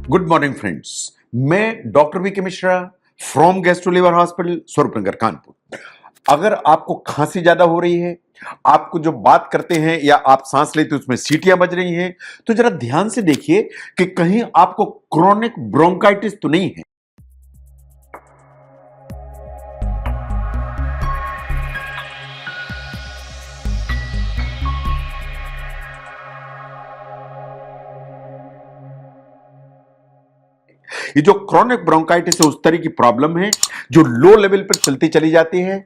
Good morning friends. मैं doctor V K Mishra from gastro liver hospital Swaroopnagar Kanpur. अगर आपको खांसी ज्यादा हो रही है, आपको जो बात करते हैं या आप सांस लेते हैं उसमें सीटियां बज रही हैं, तो जरा ध्यान से देखिए कि कहीं आपको क्रोनिक ब्रोंकाइटिस तो नहीं है। ये जो क्रोनिक ब्रोंकाइटिस है उस तरह की प्रॉब्लम है जो लो लेवल पर चलती चली जाती है,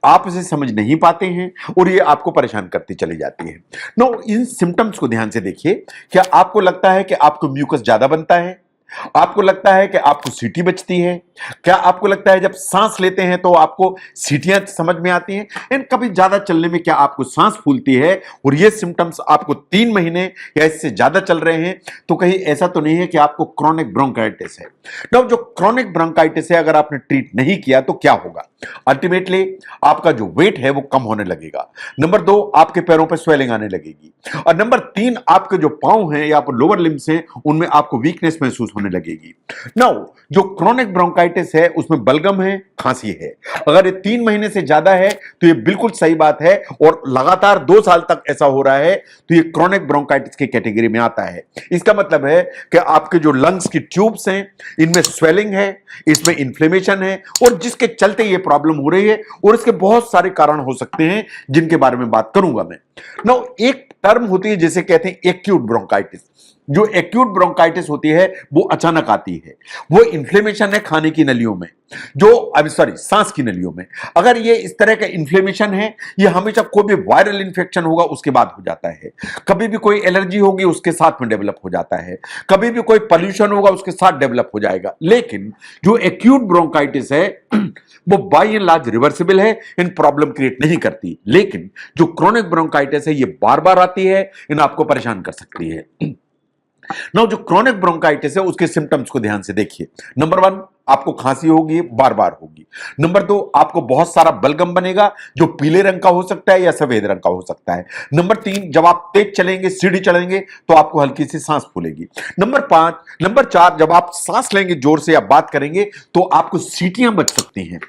आप इसे समझ नहीं पाते हैं और ये आपको परेशान करती चली जाती है। नो, इन सिम्टम्स को ध्यान से देखिए। क्या आपको लगता है कि आपको म्यूकस ज्यादा बनता है? आपको लगता है कि आपको सीटी बचती है? क्या आपको लगता है जब सांस लेते हैं तो आपको सीटियां समझ में आती हैं? एंड कभी ज्यादा चलने में क्या आपको सांस फूलती है? और ये सिम्टम्स आपको 3 महीने या इससे ज्यादा चल रहे हैं, तो कहीं ऐसा तो नहीं है कि आपको क्रोनिक ब्रोंकाइटिस है। नाउ, जो क्रोनिक ब्रोंकाइटिस है, अगर आपने ट्रीट नहीं किया तो क्या होगा? अल्टीमेटली आपका जो वेट है वो कम होने लगेगा। नंबर 2, आपके पैरों पर स्वेलिंग आने लगेगी। और नंबर 3, आपके जो पांव हैं या लोअर लिम्स हैं उनमें आपको वीकनेस महसूस होने लगेगी। नाउ, जो क्रोनिक ब्रोंकाइटिस है उसमें बलगम है, खांसी है। अगर ये 3 महीने से ज्यादा है तो ये बिल्कुल सही बात है, और लगातार 2 साल तक ऐसा हो रहा है तो ये क्रोनिक ब्रोंकाइटिस की कैटेगरी में आता है। इसका मतलब है कि आपके जो लंग्स की ट्यूब्स हैं इनमें स्वेलिंग है, इसमें इन्फ्लेमेशन है, और जिसके चलते ये प्रॉब्लम हो रही है। और इसके बहुत सारे कारण हो सकते हैं जिनके बारे में बात करूंगा मैं। नाउ, एक टर्म होती है जिसे कहते हैं एक्यूट ब्रोंकाइटिस। जो एक्यूट ब्रोंकाइटिस होती है वो अचानक आती है। वो इन्फ्लेमेशन है खाने की नलियों में, सांस की नलियों में। अगर ये इस तरह का इन्फ्लेमेशन है, ये हमेशा कोई भी वायरल इन्फेक्शन होगा उसके बाद हो जाता है। कभी भी कोई एलर्जी होगी उसके साथ में डेवलप हो जाता है। कभी भी कोई पॉल्यूशन होगा उसके साथ डेवलप हो जाएगा। लेकिन जो एक्यूट ब्रोंकाइटिस है वो बाय एंड लार्ज रिवर्सिबल है, इन प्रॉब्लम क्रिएट नहीं करती। लेकिन जो क्रोनिक ब्रोंकाइटिस है ये बार बार आती है, इन आपको परेशान कर सकती है। नाउ, जो क्रोनिक ब्रोंकाइटिस है उसके सिम्टम्स को ध्यान से देखिए। नंबर 1, आपको खांसी होगी, बार बार होगी। नंबर 2, आपको बहुत सारा बलगम बनेगा जो पीले रंग का हो सकता है या सफेद रंग का हो सकता है। नंबर 3, जब आप तेज चलेंगे, सीढ़ी चढ़ेंगे तो आपको हल्की सी सांस फूलेगी। नंबर 4, जब आप सांस लेंगे जोर से या बात करेंगे तो आपको सीटियां बच सकती हैं।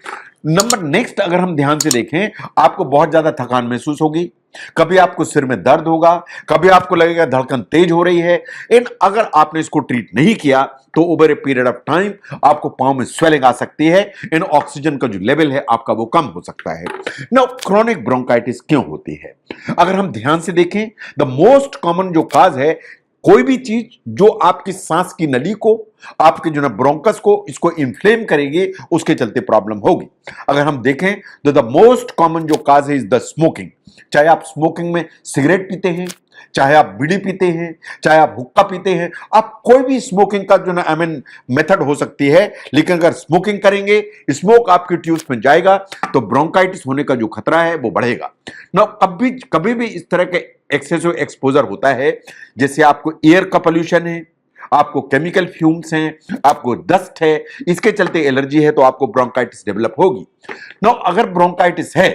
नेक्स्ट, अगर हम ध्यान से देखें, आपको बहुत ज्यादा थकान महसूस होगी, कभी आपको सिर में दर्द होगा, कभी आपको लगेगा धड़कन तेज हो रही है। इन अगर आपने इसको ट्रीट नहीं किया तो over a period of time आपको पांव में स्वेलिंग आ सकती है। इन ऑक्सीजन का जो लेवल है आपका वो कम हो सकता है। नाउ, क्रोनिक ब्रोंकाइटिस क्यों होती है? अगर हम ध्यान से देखें, द मोस्ट कॉमन जो काज है, कोई भी चीज जो आपकी सांस की नली को, आपके जो ना ब्रोंकस को, इसको इन्फ्लेम करेगी, उसके चलते प्रॉब्लम होगी। अगर हम देखें तो द मोस्ट कॉमन जो काज है इज द स्मोकिंग। चाहे आप स्मोकिंग में सिगरेट पीते हैं, चाहे आप बीड़ी पीते हैं, चाहे आप हुक्का पीते हैं, आप कोई भी स्मोकिंग का जो ना मेथड हो सकती है, लेकिन अगर स्मोकिंग करेंगे, स्मोक आपकी ट्यूब्स में जाएगा तो ब्रोंकाइटिस होने का जो खतरा है वो बढ़ेगा ना। कभी भी इस तरह के एक्सेसिव एक्सपोजर होता है, जैसे आपको एयर का पोल्यूशन है, आपको केमिकल फ्यूम्स हैं, आपको डस्ट है, इसके चलते एलर्जी है, तो आपको ब्रोंकाइटिस डेवलप होगी। ना, अगर ब्रोंकाइटिस है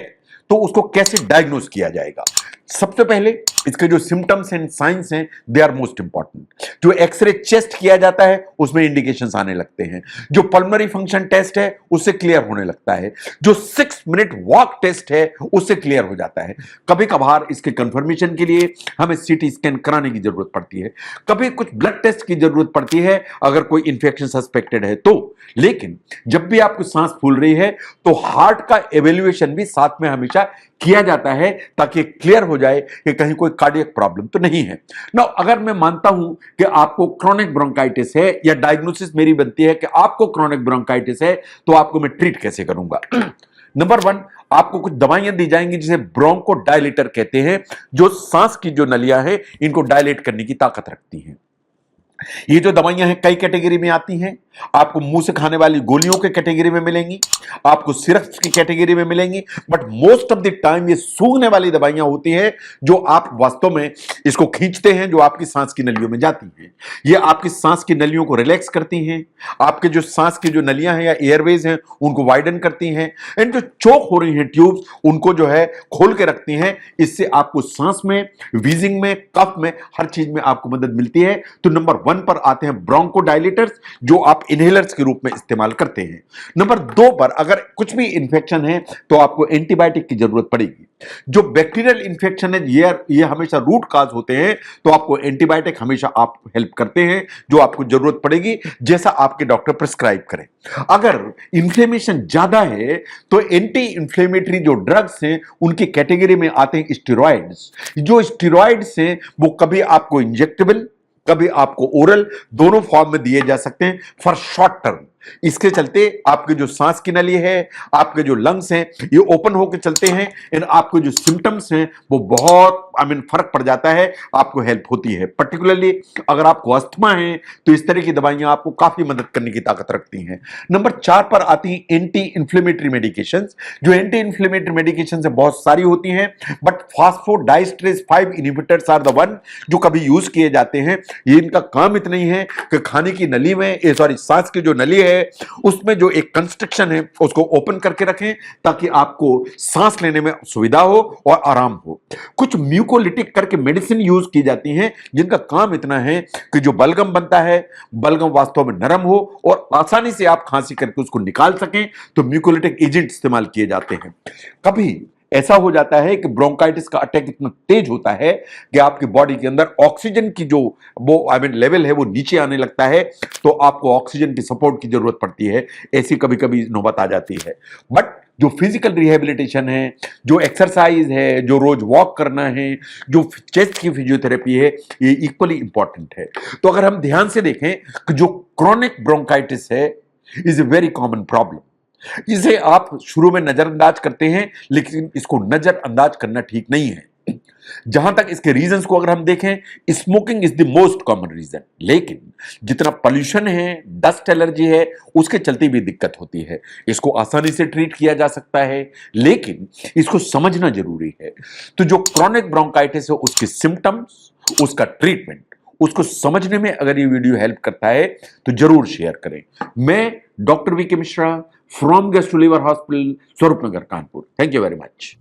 तो उसको कैसे डायग्नोज किया जाएगा? सबसे पहले इसके जो सिम्टम्स एंड साइंस हैं दे आर मोस्ट इंपॉर्टेंट। जो एक्सरे चेस्ट किया जाता है उसमें इंडिकेशंस आने लगते हैं। जो पल्मोनरी फंक्शन टेस्ट है उससे क्लियर होने लगता है। जो 6 मिनट वॉक टेस्ट है उससे क्लियर हो जाता है। कभी कभार इसके कंफर्मेशन के लिए हमें सीटी स्कैन कराने की जरूरत पड़ती है, कभी कुछ ब्लड टेस्ट की जरूरत पड़ती है अगर कोई इंफेक्शन सस्पेक्टेड है तो। लेकिन जब भी आपको सांस फूल रही है तो हार्ट का एवेल्युएशन भी साथ में हमेशा किया जाता है ताकि क्लियर हो जाए कि कहीं कोई कार्डियक प्रॉब्लम तो नहीं है ना। अगर मैं मानता हूं कि आपको क्रोनिक ब्रोंकाइटिस है, या डायग्नोसिस मेरी बनती है कि आपको क्रोनिक ब्रोंकाइटिस है, तो आपको मैं ट्रीट कैसे करूंगा? नंबर 1, आपको कुछ दवाइयां दी जाएंगी जिसे ब्रोंको डायलेटर कहते हैं, जो सांस की जो नलियां हैं इनको डायलेट करने की ताकत रखती हैं। ये जो दवाइयां हैं कई कैटेगरी में आती हैं। आपको मुंह से खाने वाली गोलियों के कैटेगरी में मिलेंगी, आपको सिरप्स की कैटेगरी में मिलेंगी, but most of the time ये सूंघने वाली दवाइयां होती हैं जो आप वास्तव में इसको खींचते हैं, जो आपकी सांस की नलियों में जाती हैं। ये आपकी सांस की नलियों को रिलैक्स करती हैं, आपके जो सांस की जो नलियां हैं या एयरवेज हैं उनको वाइडन करती हैं, एंड जो चोक हो रही हैं ट्यूब्स उनको जो है खोल के रखती हैं। इससे आपको सांस में, वीजिंग में, कफ में, हर चीज में आपको मदद मिलती है। तो नंबर 1 पर आते हैं ब्रोंकोडायलेटर्स, जो आप इनहेलर्स के रूप में इस्तेमाल करते हैं। नंबर 2 पर अगर कुछ भी इंफेक्शन है तो आपको एंटीबायोटिक की जरूरत पड़ेगी। जो बैक्टीरियल इंफेक्शन है ये हमेशा रूट काज होते हैं, तो आपको एंटीबायोटिक हमेशा आप हेल्प करते हैं, जो आपको जरूरत पड़ेगी जैसा आपके डॉक्टर प्रिस्क्राइब करें। अगर इंफ्लेमेशन ज्यादा है तो एंटी इंफ्लेमेटरी जो ड्रग्स हैं उनकी कैटेगरी में आते हैं स्टेरॉइड्स। जो स्टेरॉइड्स हैं वो कभी आपको इंजेक्टेबल, कभी आपको ओरल, दोनों फॉर्म में दिए जा सकते हैं फॉर शॉर्ट टर्म। इसके चलते आपके जो सांस की नली है, आपके जो लंग्स हैं, ये ओपन होकर चलते हैं, इन आपके जो सिम्टम्स हैं वो बहुत फर्क पड़ जाता है, आपको हेल्प होती है। पर्टिकुलरली अगर आपको अस्थमा है तो इस तरह की दवाइयां आपको काफी मदद करने की ताकत रखती हैं। नंबर 4 पर आती हैं एंटी इंफ्लेमेटरी मेडिकेशंस। जो एंटी इंफ्लेमेटरी मेडिकेशंस है बहुत सारी होती हैं, but phosphodiesterase 5 inhibitors are the one जो कभी यूज किए जाते हैं। ये इनका काम इतना ही है कि खाने की नली में, सांस की जो नली है उसमें जो एक कंस्ट्रक्शन है उसको ओपन करके रखें ताकि आपको सांस लेने में सुविधा हो और आराम हो। कुछ म्यूकोलिटिक करके मेडिसिन यूज की जाती हैं जिनका काम इतना है कि जो बलगम बनता है, बलगम वास्तव में नरम हो और आसानी से आप खांसी करके उसको निकाल सकें, तो म्यूकोलिटिक एजेंट इस्तेमाल किए जाते हैं। कभी ऐसा हो जाता है कि ब्रोंकाइटिस का अटैक इतना तेज होता है कि आपकी बॉडी के अंदर ऑक्सीजन की जो वो लेवल है वो नीचे आने लगता है, तो आपको ऑक्सीजन की सपोर्ट की जरूरत पड़ती है। ऐसी कभी कभी नौबत आ जाती है। बट जो फिजिकल रिहेबिलिटेशन है, जो एक्सरसाइज है, जो रोज वॉक करना है, जो चेस्ट की फिजियोथेरेपी है, ये इक्वली इंपॉर्टेंट है। तो अगर हम ध्यान से देखें कि जो क्रॉनिक ब्रोंकाइटिस है is a very common problem. इसे आप शुरू में नजरअंदाज करते हैं, लेकिन इसको नजरअंदाज करना ठीक नहीं है। जहां तक इसके रीजंस को अगर हम देखें, smoking is the most common reason, लेकिन जितना पोल्यूशन है, डस्ट एलर्जी है, उसके चलते भी दिक्कत होती है। इसको आसानी से ट्रीट किया जा सकता है, लेकिन इसको समझना जरूरी है। तो जो क्रॉनिक ब्रोंकाइटिस है उसके सिम्टम्स, उसका ट्रीटमेंट, उसको समझने में अगर ये वीडियो हेल्प करता है तो जरूर शेयर करें। मैं doctor V K Mishra from gastro liver hospital, Swaroopnagar, Kanpur. Thank you very much.